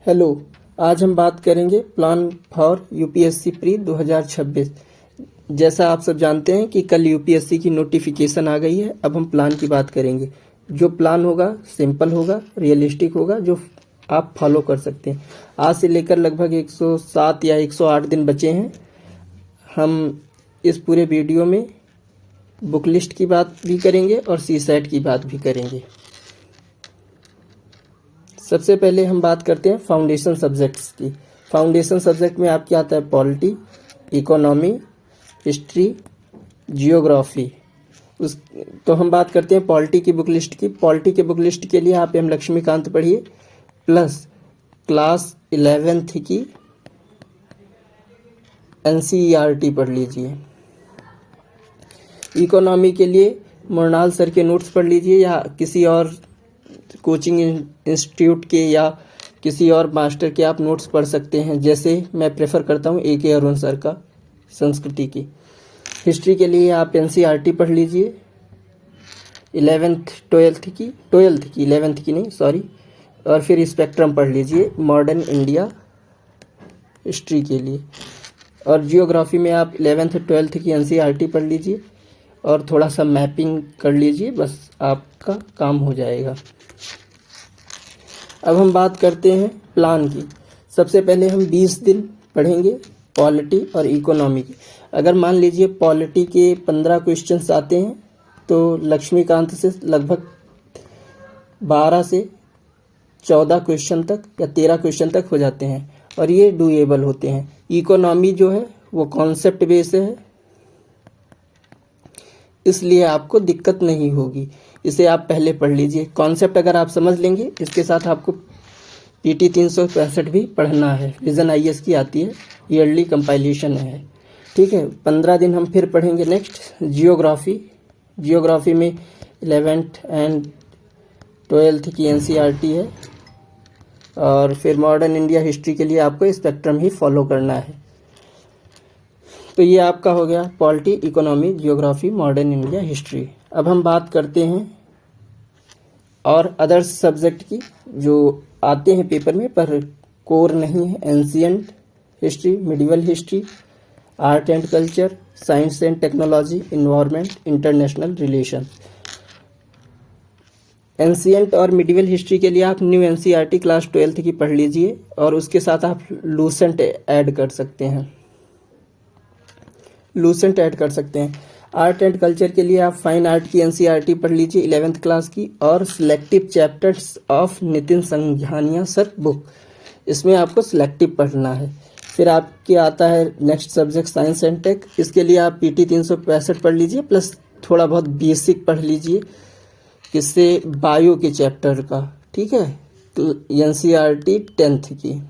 Hello, आज हम बात करेंगे प्लान फॉर यूपीएससी प्री 2026। जैसा आप सब जानते हैं कि कल यूपीएससी की नोटिफिकेशन आ गई है। अब हम प्लान की बात करेंगे। जो प्लान होगा सिंपल होगा, रियलिस्टिक होगा, जो आप फॉलो कर सकते हैं। आज से लेकर लगभग 107 या 108 दिन बचे हैं। हम इस पूरे वीडियो में बुक लिस्ट की बात भी करेंगे और सीसैट की बात भी करेंगे। सबसे पहले हम बात करते हैं फाउंडेशन सब्जेक्ट्स की। फाउंडेशन सब्जेक्ट में आपके आता है पॉलिटी, इकोनॉमी, हिस्ट्री, जियोग्राफी। तो हम बात करते हैं पॉलिटी की बुक लिस्ट की। पॉलिटी के बुक लिस्ट के लिए आप एम लक्ष्मीकांत पढ़िए, प्लस क्लास 11th की एनसीईआरटी पढ़ लीजिए। इकोनॉमी के लिए मृणाल सर के नोट्स पढ़ लीजिए, या किसी और कोचिंग इंस्टीट्यूट के या किसी और मास्टर के आप नोट्स पढ़ सकते हैं। जैसे मैं प्रेफर करता हूँ AK अरुण सर का संस्कृति की। हिस्ट्री के लिए आप एनसीईआरटी पढ़ लीजिए 12th की नहीं, सॉरी। और फिर स्पेक्ट्रम पढ़ लीजिए मॉडर्न इंडिया हिस्ट्री के लिए। और जियोग्राफी में आप 11th 12th की एनसीईआरटी पढ़ लीजिए और थोड़ा सा मैपिंग कर लीजिए, बस आपका काम हो जाएगा। अब हम बात करते हैं प्लान की। सबसे पहले हम 20 दिन पढ़ेंगे पॉलिटी और इकोनॉमी की। अगर मान लीजिए पॉलिटी के 15 क्वेश्चंस आते हैं तो लक्ष्मीकांत से लगभग 12 से 14 क्वेश्चन तक या 13 क्वेश्चन तक हो जाते हैं और ये डूएबल होते हैं। इकोनॉमी जो है वो कॉन्सेप्ट बेस है, इसलिए आपको दिक्कत नहीं होगी। इसे आप पहले पढ़ लीजिए। कॉन्सेप्ट अगर आप समझ लेंगे, इसके साथ आपको PT 365 भी पढ़ना है। विजन IS की आती है, ईयरली कंपाइलेशन है, ठीक है। 15 दिन हम फिर पढ़ेंगे। नेक्स्ट जियोग्राफी में 11th एंड 12th की NCERT है। और फिर मॉडर्न इंडिया हिस्ट्री के लिए आपको स्पेक्ट्रम ही फॉलो करना है। तो ये आपका हो गया polity, economy, geography, modern India history. अब हम बात करते हैं और अदर्स सब्जेक्ट की जो आते हैं पेपर में पर कोर नहीं है। Ancient history, medieval history, art and culture, science and technology, environment, international relation. Ancient और मिडिवल हिस्ट्री के लिए आप न्यू NCERT क्लास 12th की पढ़ लीजिए और उसके साथ आप लूसेंट ऐड कर सकते हैं। आर्ट एंड कल्चर के लिए आप फाइन आर्ट की NCERT पढ़ लीजिए 11th क्लास की और selective chapters of Nitin Sanghania sir book, इसमें आपको सिलेक्टिव पढ़ना है। फिर आपके आता है next subject science and tech. इसके लिए आप PT 365 पढ़ लीजिए, प्लस थोड़ा बहुत बेसिक पढ़ लीजिए किससे, बायो के चैप्टर का, ठीक है। तो NCERT 10th की,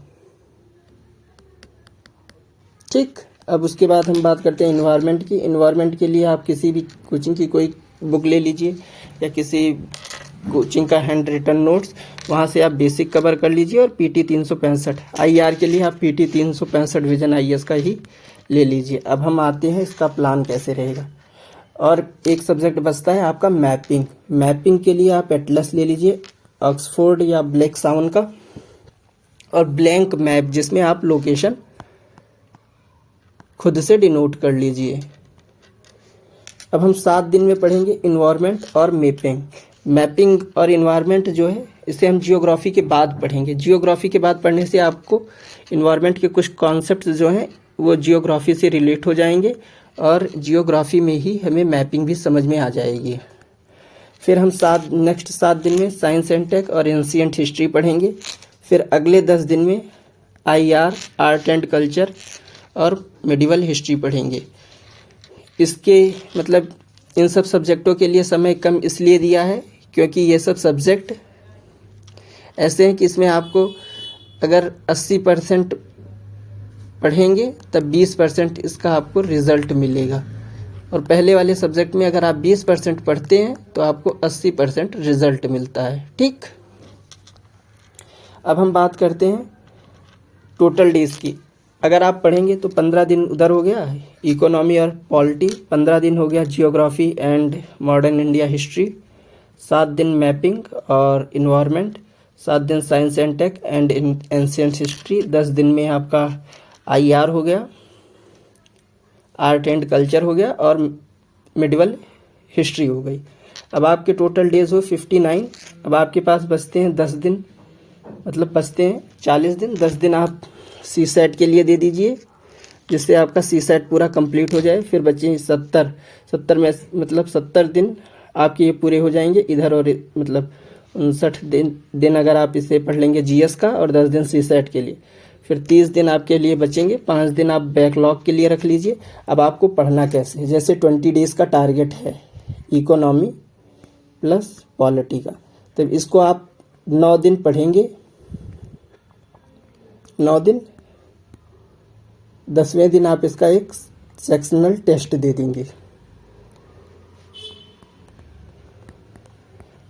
ठीक। अब उसके बाद हम बात करते हैं इन्वायरमेंट की। इन्वायरमेंट के लिए आप किसी भी कोचिंग की कोई बुक ले लीजिए या किसी कोचिंग का हैंड रिटन नोट्स, वहाँ से आप बेसिक कवर कर लीजिए। और PT 365 IR के लिए आप PT 365 विजन IS का ही ले लीजिए। अब हम आते हैं इसका प्लान कैसे रहेगा। और एक सब्जेक्ट बचता है आपका मैपिंग के लिए आप एटलस ले लीजिए, ऑक्सफोर्ड या ब्लैक साउन का, और ब्लैंक मैप जिसमें आप लोकेशन खुद से डिनोट कर लीजिए। अब हम 7 दिन में पढ़ेंगे इन्वायरमेंट और मैपिंग और इन्वायरमेंट जो है इसे हम जियोग्राफी के बाद पढ़ेंगे। जियोग्राफी के बाद पढ़ने से आपको इन्वायरमेंट के कुछ कॉन्सेप्ट जो हैं वो जियोग्राफी से रिलेट हो जाएंगे और जियोग्राफी में ही हमें मैपिंग भी समझ में आ जाएगी। फिर हम नेक्स्ट 7 दिन में साइंस एंड टेक और एंशिएंट हिस्ट्री पढ़ेंगे। फिर अगले 10 दिन में IR, आर्ट एंड कल्चर और मिडिवल हिस्ट्री पढ़ेंगे। इसके मतलब इन सब सब्जेक्टों के लिए समय कम इसलिए दिया है क्योंकि ये सब सब्जेक्ट ऐसे हैं कि इसमें आपको अगर 80% पढ़ेंगे तब 20% इसका आपको रिज़ल्ट मिलेगा। और पहले वाले सब्जेक्ट में अगर आप 20% पढ़ते हैं तो आपको 80% रिज़ल्ट मिलता है, ठीक। अब हम बात करते हैं टोटल डेज की। अगर आप पढ़ेंगे तो 15 दिन उधर हो गया इकोनॉमी और पॉलिटी, 15 दिन हो गया geography and modern India history, 7 दिन मैपिंग और इन्वायरमेंट, 7 दिन science and tech and ancient history. 10 दिन में आपका IR हो गया, आर्ट एंड कल्चर हो गया, और मिडिवल हिस्ट्री हो गई। अब आपके टोटल डेज हो 59। अब आपके पास बचते हैं 10 दिन, मतलब बचते हैं 40 दिन। 10 दिन आप CSAT के लिए दे दीजिए, जिससे आपका CSAT पूरा कंप्लीट हो जाए। फिर बचे 70 में मतलब 70 दिन आपके ये पूरे हो जाएंगे इधर, और मतलब 59 दिन अगर आप इसे पढ़ लेंगे GS का, और 10 दिन CSAT के लिए। फिर 30 दिन आपके लिए बचेंगे। 5 दिन आप बैकलॉग के लिए रख लीजिए। अब आपको पढ़ना कैसे है, जैसे 20 डेज का टारगेट है इकोनॉमी प्लस पॉलिटी का, तो इसको आप 9 दिन पढ़ेंगे। 9 दिन, 10वें दिन आप इसका एक सेक्शनल टेस्ट दे देंगे।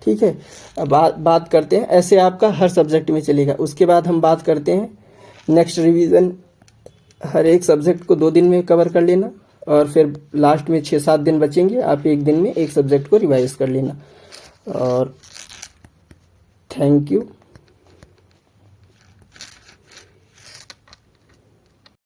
ठीक है। अब बात करते हैं, ऐसे आपका हर सब्जेक्ट में चलेगा। उसके बाद हम बात करते हैं नेक्स्ट रिवीजन। हर एक सब्जेक्ट को 2 दिन में कवर कर लेना, और फिर लास्ट में 6-7 दिन बचेंगे, आप एक दिन में एक सब्जेक्ट को रिवाइज कर लेना। और थैंक यू।